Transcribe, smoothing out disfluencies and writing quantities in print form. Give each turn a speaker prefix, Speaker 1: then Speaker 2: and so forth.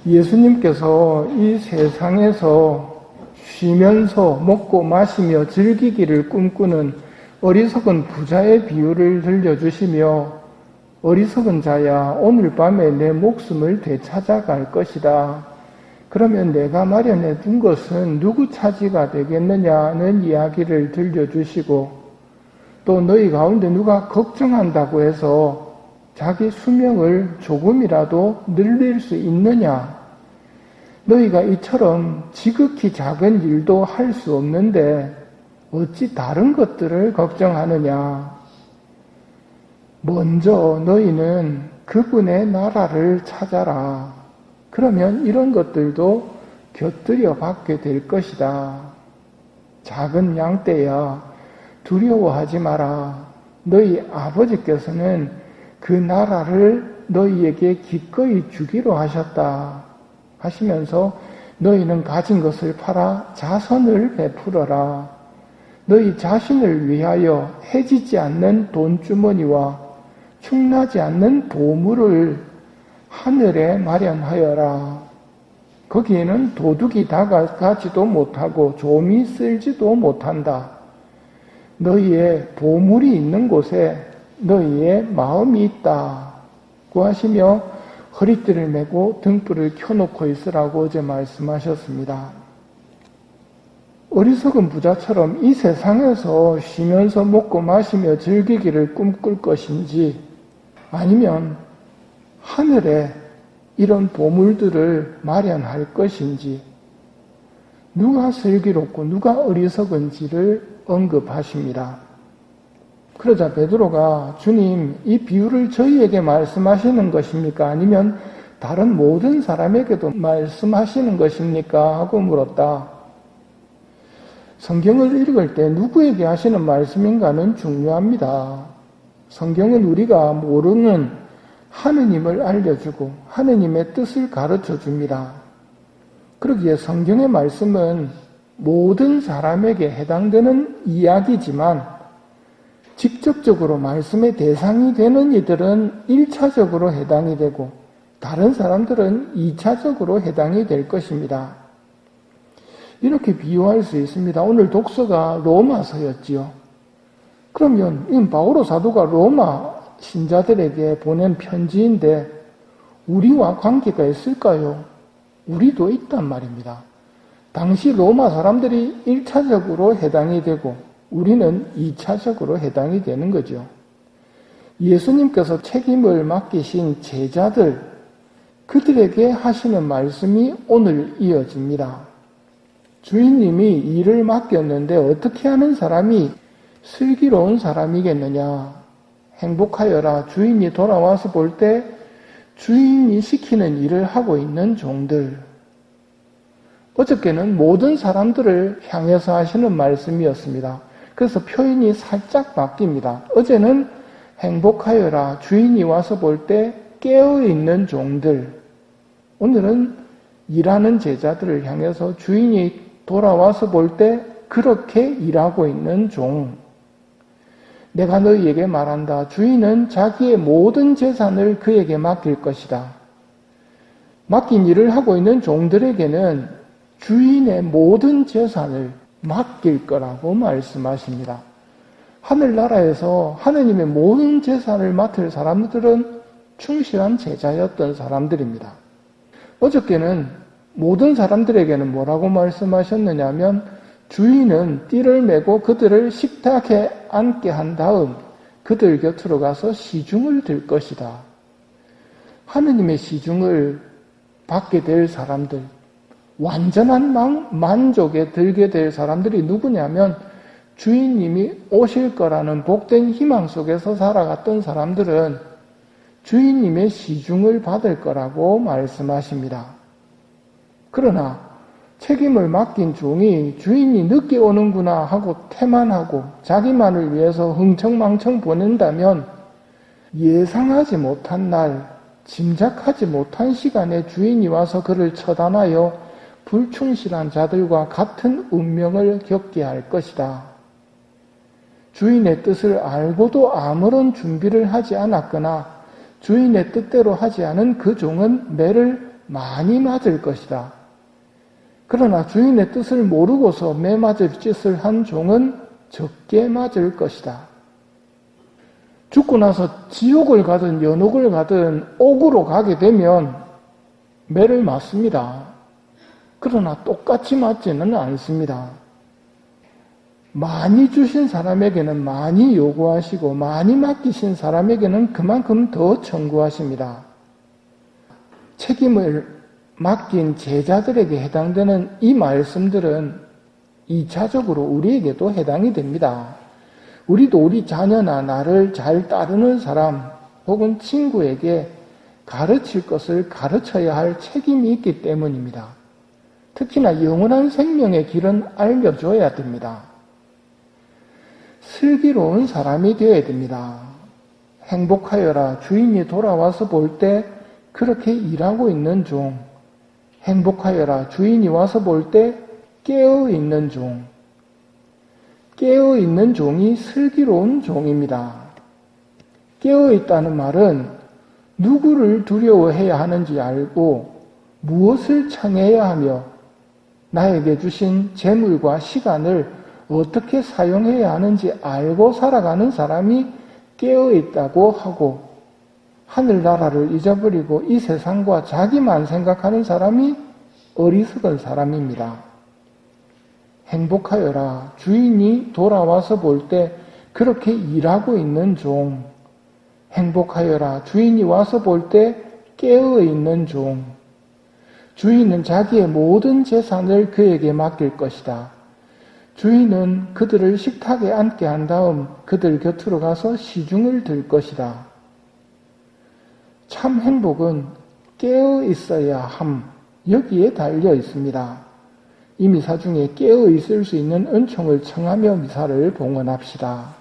Speaker 1: 예수님께서 이 세상에서 쉬면서 먹고 마시며 즐기기를 꿈꾸는 어리석은 부자의 비유를 들려주시며, 어리석은 자야, 오늘 밤에 내 목숨을 되찾아갈 것이다. 그러면 내가 마련해 둔 것은 누구 차지가 되겠느냐는 이야기를 들려주시고, 또 너희 가운데 누가 걱정한다고 해서 자기 수명을 조금이라도 늘릴 수 있느냐? 너희가 이처럼 지극히 작은 일도 할 수 없는데 어찌 다른 것들을 걱정하느냐? 먼저 너희는 그분의 나라를 찾아라. 그러면 이런 것들도 곁들여 받게 될 것이다. 작은 양떼야, 두려워하지 마라. 너희 아버지께서는 그 나라를 너희에게 기꺼이 주기로 하셨다. 하시면서 너희는 가진 것을 팔아 자선을 베풀어라. 너희 자신을 위하여 해지지 않는 돈주머니와 충나지 않는 보물을 하늘에 마련하여라. 거기에는 도둑이 다가가지도 못하고 좀이 쓸지도 못한다. 너희의 보물이 있는 곳에 너희의 마음이 있다고 하시며 허리띠를 메고 등불을 켜놓고 있으라고 어제 말씀하셨습니다. 어리석은 부자처럼 이 세상에서 쉬면서 먹고 마시며 즐기기를 꿈꿀 것인지, 아니면 하늘에 이런 보물들을 마련할 것인지, 누가 슬기롭고 누가 어리석은지를 언급하십니다. 그러자 베드로가 주님, 이 비유를 저희에게 말씀하시는 것입니까? 아니면 다른 모든 사람에게도 말씀하시는 것입니까? 하고 물었다. 성경을 읽을 때 누구에게 하시는 말씀인가는 중요합니다. 성경은 우리가 모르는 하느님을 알려주고 하느님의 뜻을 가르쳐 줍니다. 그러기에 성경의 말씀은 모든 사람에게 해당되는 이야기지만 직접적으로 말씀의 대상이 되는 이들은 1차적으로 해당이 되고 다른 사람들은 2차적으로 해당이 될 것입니다. 이렇게 비유할 수 있습니다. 오늘 독서가 로마서였지요. 그러면 이 바오로 사도가 로마 신자들에게 보낸 편지인데 우리와 관계가 있을까요? 우리도 있단 말입니다. 당시 로마 사람들이 1차적으로 해당이 되고 우리는 2차적으로 해당이 되는 거죠. 예수님께서 책임을 맡기신 제자들, 그들에게 하시는 말씀이 오늘 이어집니다. 주인님이 일을 맡겼는데 어떻게 하는 사람이 슬기로운 사람이겠느냐? 행복하여라. 주인이 돌아와서 볼 때 주인이 시키는 일을 하고 있는 종들. 어저께는 모든 사람들을 향해서 하시는 말씀이었습니다. 그래서 표현이 살짝 바뀝니다. 어제는 행복하여라. 주인이 와서 볼 때 깨어있는 종들. 오늘은 일하는 제자들을 향해서 주인이 돌아와서 볼 때 그렇게 일하고 있는 종. 내가 너희에게 말한다. 주인은 자기의 모든 재산을 그에게 맡길 것이다. 맡긴 일을 하고 있는 종들에게는 주인의 모든 재산을 맡길 거라고 말씀하십니다. 하늘나라에서 하느님의 모든 재산을 맡을 사람들은 충실한 제자였던 사람들입니다. 어저께는 모든 사람들에게는 뭐라고 말씀하셨느냐 하면 주인은 띠를 메고 그들을 식탁에 앉게 한 다음 그들 곁으로 가서 시중을 들 것이다. 하느님의 시중을 받게 될 사람들, 완전한 만족에 들게 될 사람들이 누구냐면 주인님이 오실 거라는 복된 희망 속에서 살아갔던 사람들은 주인님의 시중을 받을 거라고 말씀하십니다. 그러나 책임을 맡긴 종이 주인이 늦게 오는구나 하고 태만하고 자기만을 위해서 흥청망청 보낸다면 예상하지 못한 날, 짐작하지 못한 시간에 주인이 와서 그를 처단하여 불충실한 자들과 같은 운명을 겪게 할 것이다. 주인의 뜻을 알고도 아무런 준비를 하지 않았거나 주인의 뜻대로 하지 않은 그 종은 매를 많이 맞을 것이다. 그러나 주인의 뜻을 모르고서 매맞을 짓을 한 종은 적게 맞을 것이다. 죽고 나서 지옥을 가든 연옥을 가든 옥으로 가게 되면 매를 맞습니다. 그러나 똑같이 맞지는 않습니다. 많이 주신 사람에게는 많이 요구하시고 많이 맡기신 사람에게는 그만큼 더 청구하십니다. 책임을 맡긴 제자들에게 해당되는 이 말씀들은 2차적으로 우리에게도 해당이 됩니다. 우리도 우리 자녀나 나를 잘 따르는 사람 혹은 친구에게 가르칠 것을 가르쳐야 할 책임이 있기 때문입니다. 특히나 영원한 생명의 길은 알려줘야 됩니다. 슬기로운 사람이 되어야 됩니다. 행복하여라 주인이 돌아와서 볼 때 그렇게 일하고 있는 종, 행복하여라 주인이 와서 볼 때 깨어있는 종, 깨어있는 종이 슬기로운 종입니다. 깨어있다는 말은 누구를 두려워해야 하는지 알고 무엇을 청해야 하며 나에게 주신 재물과 시간을 어떻게 사용해야 하는지 알고 살아가는 사람이 깨어있다고 하고, 하늘나라를 잊어버리고 이 세상과 자기만 생각하는 사람이 어리석은 사람입니다. 행복하여라 주인이 돌아와서 볼 때 그렇게 일하고 있는 종, 행복하여라 주인이 와서 볼 때 깨어있는 종, 주인은 자기의 모든 재산을 그에게 맡길 것이다. 주인은 그들을 식탁에 앉게 한 다음 그들 곁으로 가서 시중을 들 것이다. 참 행복은 깨어 있어야 함, 여기에 달려 있습니다. 이 미사 중에 깨어 있을 수 있는 은총을 청하며 미사를 봉헌합시다.